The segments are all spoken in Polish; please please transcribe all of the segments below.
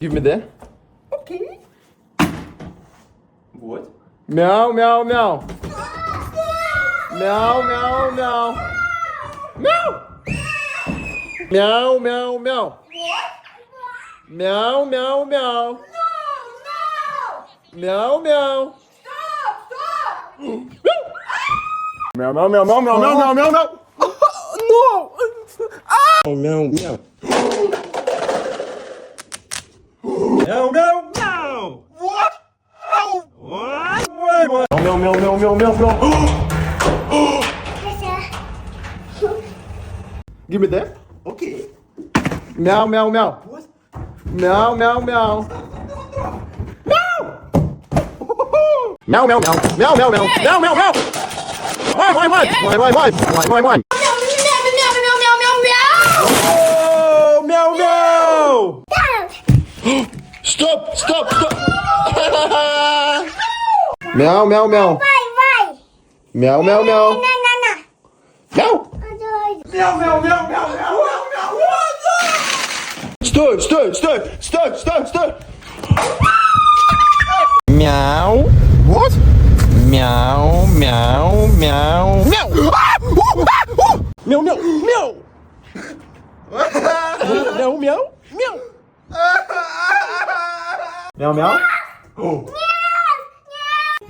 Give me that. Okay. What? Meow, meow, meow. Meow, meow, meow. Meow. Meow, meow, meow. What? Meow, meow, meow. No, no! Meow, meow. Stop, stop! Meow, meow, meow, meow, meow, meow, meow, meow, meow. No! Oh, meow, meow. Meow, meow, meow. What? Oh! What? Meow, meow, meow, meow, meow, meow. Give me that. Okay. Meow, meow, meow. What? Meow, meow, meow. Meow, meow, meow. Meow, meow, meow. Meow, meow, meow. Why? Why? Oh, meow, meow. Stop, stop, stop. Meow, meow, meow. Meow, meow, meow. Meow. Meow, meow, meow, meow, meow, meow, meow. What? Stir. Meow. What? Meow, meow, meow, meow. Meow, meow, meow. Meow, meow, meow. Meow, meow. Oh.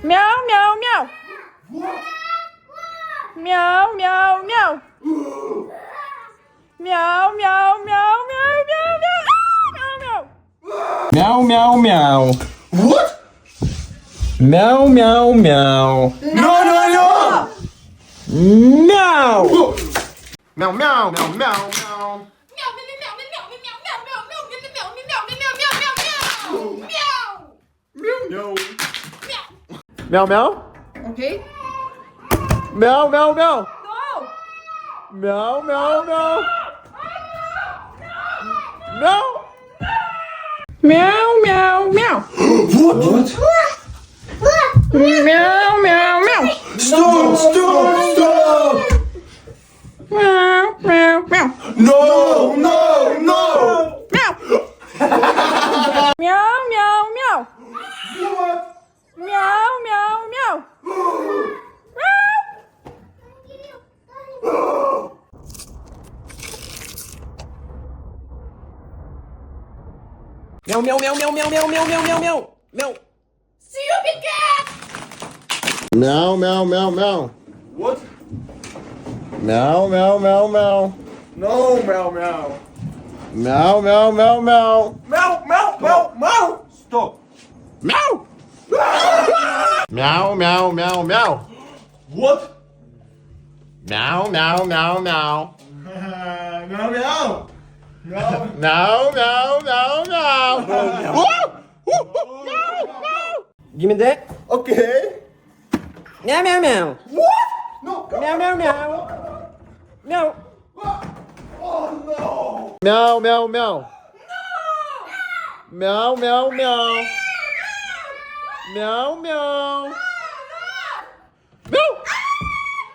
Meow meow meow. Meow meow meow. Meow meow meow meow meow meow meow meow. Meow, meow, meow. What? Meow, meow, meow. No, no, no! Meow. Meow, meow, meow, meow, meow. No. Meow, meow. Okay. Meow, meow, meow. No. Meow, meow, meow. Meow. Meow meow meow. What? Meow meow meow. Stop, stop, stop! Meow meow meow. No, no, no! Meow. Meow meow meow. What? Meow meow meow. Meow, meow, meow, meow, meow, meow, meow, meow, meow, meow. Meow. Stupid cat. Meow, meow, meow, meow. What? Meow, meow, meow, meow. No, meow, meow. Meow, meow, meow, meow. Meow, meow, meow, meow! Stop. Meow. Meow, meow, meow, meow. What? Meow, meow, meow, meow. Meow, meow. Meow. Meow, meow, meow, meow. Woo! Woo! Meow. Give me that. Okay. Meow meow meow. What? No. Meow meow meow. Meow. Oh no. Meow, meow, meow. Meow, meow, meow. Meow, meow.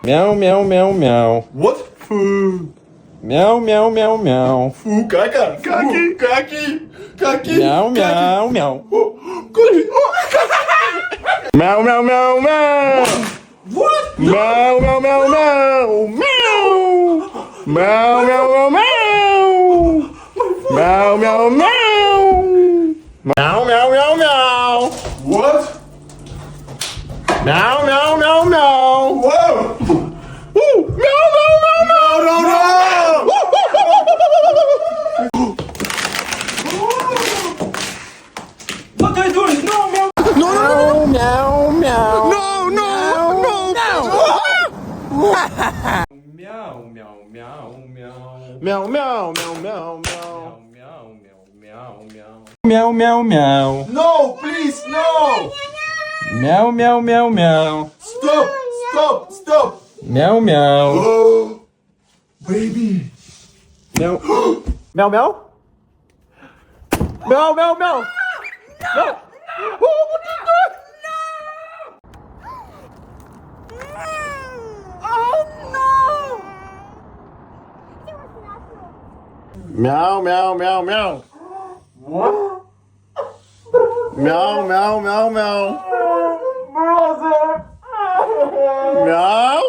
Meow, meow, meow, meow. What? Foo. Meow, meow, meow, meow. Foo, caca. Caqui, caqui. Caqui. Meow, meow, meow. Caqui. Meow, meow, meow, meow. What? Meow, meow, meow, meow. Meow. Meow, meow, meow, meow. Meow, meow, meow. Meow, meow, meow, meow. What? Meow, meow, meow, meow. Whoa. Ooh, meow, meow, meow, meow. No, no, no. What are you doing? No, meow. Meow, meow, meow. No, no, no. Meow, meow, meow, meow. Meow, meow, meow, meow, meow. Meow, meow, meow, meow. Meow, meow, meow. No, please, no. Meow, meow, meow, meow. Stop, stop, stop. Meow, meow. Oh, baby. Meow. Meow, meow. Meow, meow, meow. No. Oh, what are you doing? Oh no. Meow, meow, meow, meow. What? Meow, meow, meow, meow. Brother. Meow.